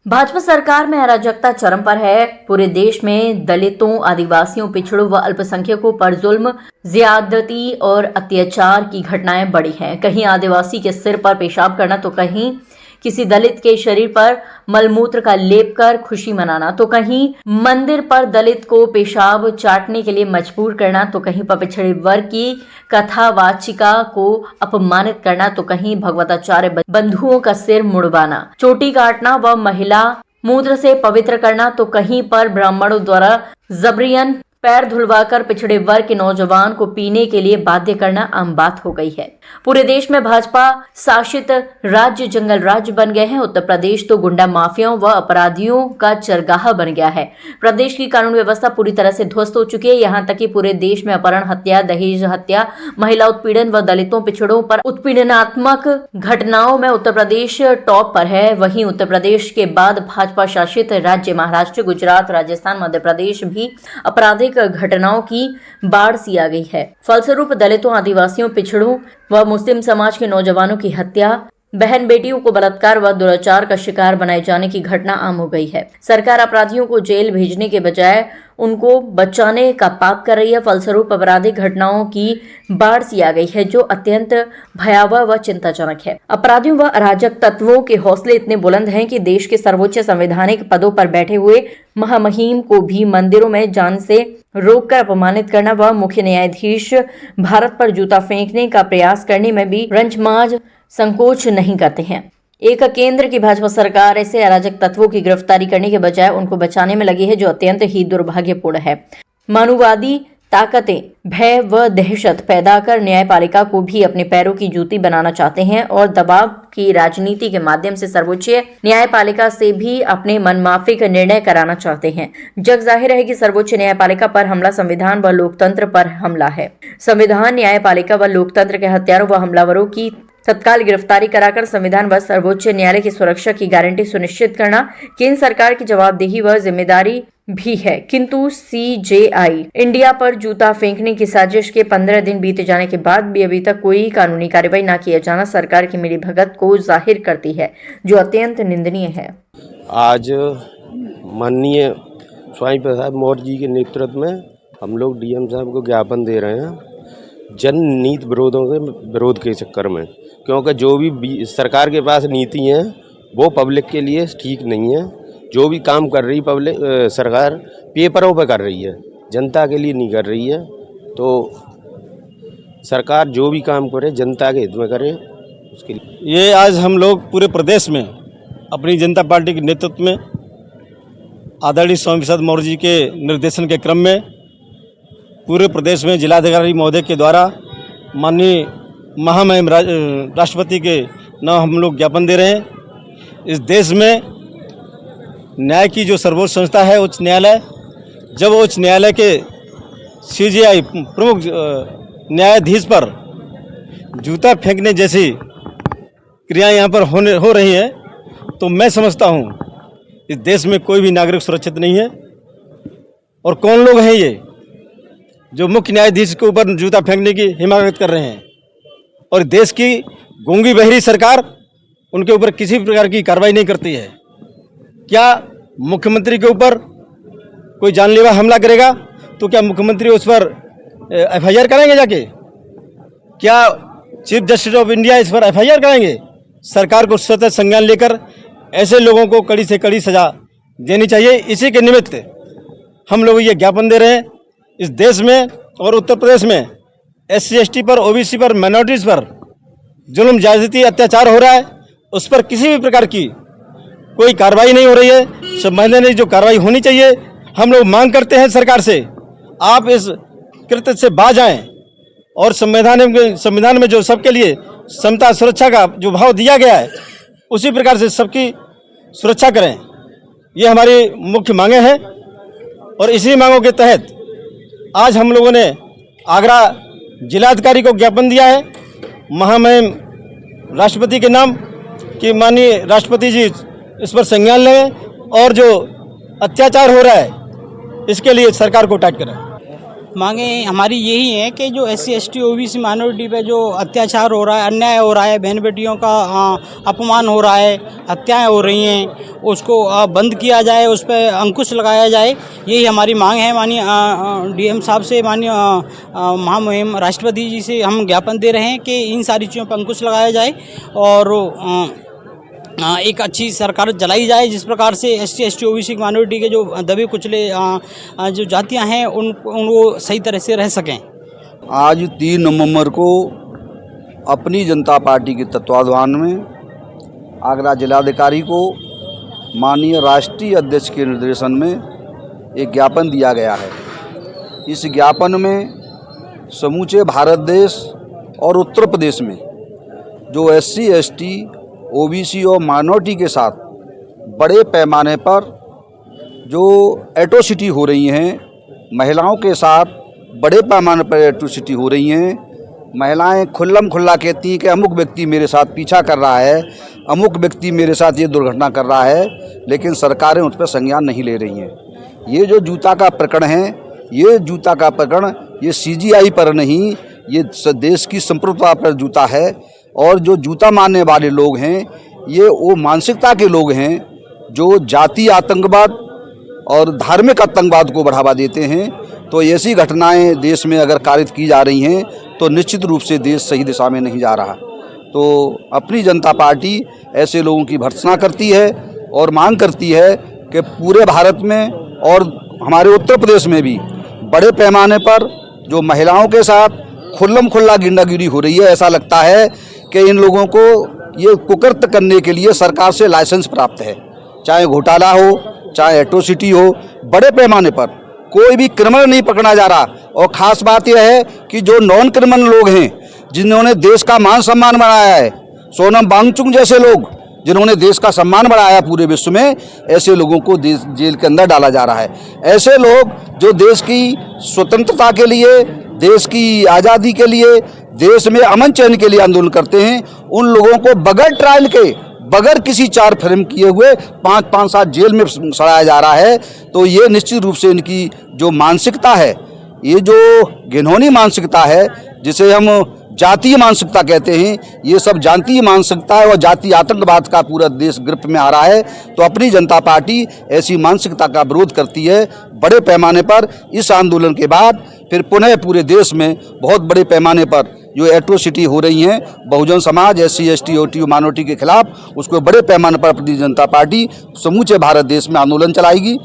भाजपा सरकार में अराजकता चरम पर है। पूरे देश में दलितों, आदिवासियों, पिछड़ों व अल्पसंख्यकों पर जुल्म, ज्यादती और अत्याचार की घटनाएं बढ़ी हैं। कहीं आदिवासी के सिर पर पेशाब करना तो कहीं किसी दलित के शरीर पर मलमूत्र का लेप कर खुशी मनाना, तो कहीं मंदिर पर दलित को पेशाब चाटने के लिए मजबूर करना, तो कहीं पिछड़े वर्ग की कथावाचिका को अपमानित करना, तो कहीं भगवताचार्य बंधुओं का सिर मुड़वाना, चोटी काटना व महिला मूत्र से पवित्र करना, तो कहीं पर ब्राह्मणों द्वारा जबरियन पैर धुलवाकर पिछड़े वर्ग के नौजवान को पीने के लिए बाध्य करना आम बात हो गई है। पूरे देश में भाजपा शासित राज्य जंगल राज्य बन गए हैं। उत्तर प्रदेश तो गुंडा माफियाओं व अपराधियों का चरगाह बन गया है। प्रदेश की कानून व्यवस्था पूरी तरह से ध्वस्त हो चुकी है। यहाँ तक कि पूरे देश में अपहरण, हत्या, दहेज हत्या, महिला उत्पीड़न व दलितों, पिछड़ों पर उत्पीड़नात्मक घटनाओं में उत्तर प्रदेश टॉप पर है। वहीं उत्तर प्रदेश के बाद भाजपा शासित राज्य महाराष्ट्र, गुजरात, राजस्थान, मध्य प्रदेश भी अपराधिक घटनाओं की बाढ़ सी आ गई है। फलस्वरूप दलितों, आदिवासियों, पिछड़ों व मुस्लिम समाज के नौजवानों की हत्या, बहन बेटियों को बलात्कार व दुराचार का शिकार बनाए जाने की घटना आम हो गई है। सरकार अपराधियों को जेल भेजने के बजाय उनको बचाने का पाप कर रही है। फलस्वरूप आपराधिक घटनाओं की बाढ़ सी आ गई है, जो अत्यंत भयावह व चिंताजनक है। अपराधियों व अराजक तत्वों के हौसले इतने बुलंद हैं कि देश के सर्वोच्च संवैधानिक पदों पर बैठे हुए महामहिम को भी मंदिरों में जान से रोककर अपमानित करना व मुख्य न्यायाधीश भारत पर जूता फेंकने का प्रयास करने में भी रंजमाज संकोच नहीं करते हैं। एक केंद्र की भाजपा सरकार ऐसे अराजक तत्वों की गिरफ्तारी करने के बजाय उनको बचाने में लगी है, जो अत्यंत ही दुर्भाग्यपूर्ण है। मानववादी ताकतें भय व दहशत पैदा कर न्यायपालिका को भी अपने पैरों की जूती बनाना चाहते हैं और दबाव की राजनीति के माध्यम से सर्वोच्च न्यायपालिका से भी अपने मनमाफिक निर्णय कराना चाहते हैं। जग जाहिर है कि सर्वोच्च न्यायपालिका पर हमला संविधान व लोकतंत्र पर हमला है। संविधान, न्यायपालिका व लोकतंत्र के हत्यारों व हमलावरों की तत्काल गिरफ्तारी कराकर संविधान व सर्वोच्च न्यायालय की सुरक्षा की गारंटी सुनिश्चित करना केंद्र सरकार की जवाबदेही व जिम्मेदारी भी है। किंतु सीजेआई इंडिया पर जूता फेंकने की साजिश के 15 दिन बीते जाने के बाद भी अभी तक कोई कानूनी कार्रवाई न किया जाना सरकार की मिलीभगत को जाहिर करती है, जो अत्यंत निंदनीय है। आज माननीय स्वामी प्रसाद मौर्य जी के नेतृत्व में हम लोग डीएम साहब को ज्ञापन दे रहे हैं जननीति विरोध के चक्कर में, क्योंकि जो भी सरकार के पास नीति है वो पब्लिक के लिए ठीक नहीं है। जो भी काम कर रही पब्लिक सरकार पेपरों पे कर रही है, जनता के लिए नहीं कर रही है। तो सरकार जो भी काम करे जनता के हित में करे, उसके लिए ये आज हम लोग पूरे प्रदेश में अपनी जनता पार्टी के नेतृत्व में आदरणीय स्वामी प्रसाद मौर्य जी के निर्देशन के क्रम में पूरे प्रदेश में जिलाधिकारी महोदय के द्वारा माननीय महामहिम राष्ट्रपति के नाम हम लोग ज्ञापन दे रहे हैं। इस देश में न्याय की जो सर्वोच्च संस्था है उच्च न्यायालय, जब उच्च न्यायालय के सीजेआई प्रमुख न्यायाधीश पर जूता फेंकने जैसी क्रियाएं यहाँ पर हो रही हैं, तो मैं समझता हूँ इस देश में कोई भी नागरिक सुरक्षित नहीं है। और कौन लोग हैं ये जो मुख्य न्यायाधीश के ऊपर जूता फेंकने की हिमाकत कर रहे हैं, और देश की गूंगी बहरी सरकार उनके ऊपर किसी प्रकार की कार्रवाई नहीं करती है। क्या मुख्यमंत्री के ऊपर कोई जानलेवा हमला करेगा तो क्या मुख्यमंत्री उस पर एफआईआर कराएंगे जाके? क्या चीफ जस्टिस ऑफ इंडिया इस पर एफआईआर कराएंगे? सरकार को स्वतः संज्ञान लेकर ऐसे लोगों को कड़ी से कड़ी सजा देनी चाहिए। इसी के निमित्त हम लोग ये ज्ञापन दे रहे हैं। इस देश में और उत्तर प्रदेश में SC/ST पर, OBC पर, माइनॉरिटीज़ पर जुल्म, ज्यादती, अत्याचार हो रहा है, उस पर किसी भी प्रकार की कोई कार्रवाई नहीं हो रही है। संवैधानिक जो कार्रवाई होनी चाहिए, हम लोग मांग करते हैं सरकार से, आप इस कृत्य से बाज आएँ और संविधान में जो सबके लिए समता सुरक्षा का जो भाव दिया गया है उसी प्रकार से सबकी सुरक्षा करें। ये हमारी मुख्य मांगें हैं और इसी मांगों के तहत आज हम लोगों ने आगरा जिलाधिकारी को ज्ञापन दिया है महामहिम राष्ट्रपति के नाम कि माननीय राष्ट्रपति जी इस पर संज्ञान लें और जो अत्याचार हो रहा है इसके लिए सरकार को टाइट करें। मांगे हमारी यही हैं कि जो SC ST OBC माइनॉरिटी पे जो अत्याचार हो रहा है, अन्याय हो रहा है, बहन बेटियों का अपमान हो रहा है, हत्याएं हो रही हैं, उसको बंद किया जाए, उस पर अंकुश लगाया जाए। यही हमारी मांग है। माननीय DM साहब से, माननीय महामहिम राष्ट्रपति जी से हम ज्ञापन दे रहे हैं कि इन सारी चीज़ों पर अंकुश लगाया जाए और एक अच्छी सरकार चलाई जाए, जिस प्रकार से SC ST OBC माइनॉरिटी के जो दबे कुचले जो जातियां हैं उनको सही तरह से रह सकें। आज 3 नवंबर को अपनी जनता पार्टी के तत्वाधान में आगरा जिलाधिकारी को माननीय राष्ट्रीय अध्यक्ष के निर्देशन में एक ज्ञापन दिया गया है। इस ज्ञापन में समूचे भारत देश और उत्तर प्रदेश में जो SC ST OBC और माइनॉरिटी के साथ बड़े पैमाने पर जो एट्रोसिटी हो रही हैं, महिलाओं के साथ बड़े पैमाने पर एट्रोसिटी हो रही हैं। महिलाएं खुल्लम खुल्ला कहती हैं कि अमुक व्यक्ति मेरे साथ पीछा कर रहा है, अमुक व्यक्ति मेरे साथ ये दुर्घटना कर रहा है, लेकिन सरकारें उस पर संज्ञान नहीं ले रही हैं। ये जो जूता का प्रकरण है, ये जूता का प्रकरण ये CGI पर नहीं, ये देश की संप्रभुता पर जूता है। और जो जूता मारने वाले लोग हैं, ये वो मानसिकता के लोग हैं जो जातीय आतंकवाद और धार्मिक आतंकवाद को बढ़ावा देते हैं। तो ऐसी घटनाएं देश में अगर कारित की जा रही हैं तो निश्चित रूप से देश सही दिशा में नहीं जा रहा। तो अपनी जनता पार्टी ऐसे लोगों की भर्त्सना करती है और मांग करती है कि पूरे भारत में और हमारे उत्तर प्रदेश में भी बड़े पैमाने पर जो महिलाओं के साथ खुल्लम खुल्ला गुंडागिरी हो रही है, ऐसा लगता है कि इन लोगों को ये कुकृत्य करने के लिए सरकार से लाइसेंस प्राप्त है। चाहे घोटाला हो, चाहे एट्रोसिटी हो, बड़े पैमाने पर कोई भी क्रिमिनल नहीं पकड़ा जा रहा। और ख़ास बात यह है कि जो नॉन क्रिमिनल लोग हैं, जिन्होंने देश का मान सम्मान बढ़ाया है, सोनम वांगचुक जैसे लोग जिन्होंने देश का सम्मान बढ़ाया पूरे विश्व में, ऐसे लोगों को जेल के अंदर डाला जा रहा है। ऐसे लोग जो देश की स्वतंत्रता के लिए, देश की आज़ादी के लिए, देश में अमन चैन के लिए आंदोलन करते हैं, उन लोगों को बगैर ट्रायल के, बगैर किसी चार फ्रेम किए हुए 5-5 साल जेल में सड़ाया जा रहा है। तो ये निश्चित रूप से इनकी जो मानसिकता है, ये जो घिनौनी मानसिकता है, जिसे हम जातीय मानसिकता कहते हैं, ये सब जातीय मानसिकता है और जातीय आतंकवाद का पूरा देश गिरफ्त में आ रहा है। तो अपनी जनता पार्टी ऐसी मानसिकता का विरोध करती है बड़े पैमाने पर। इस आंदोलन के बाद फिर पुनः पूरे देश में बहुत बड़े पैमाने पर जो एट्रोसिटी हो रही हैं Bahujan Samaj, SC ST OBC minority के खिलाफ, उसको बड़े पैमाने पर अपनी जनता पार्टी समूचे भारत देश में आंदोलन चलाएगी।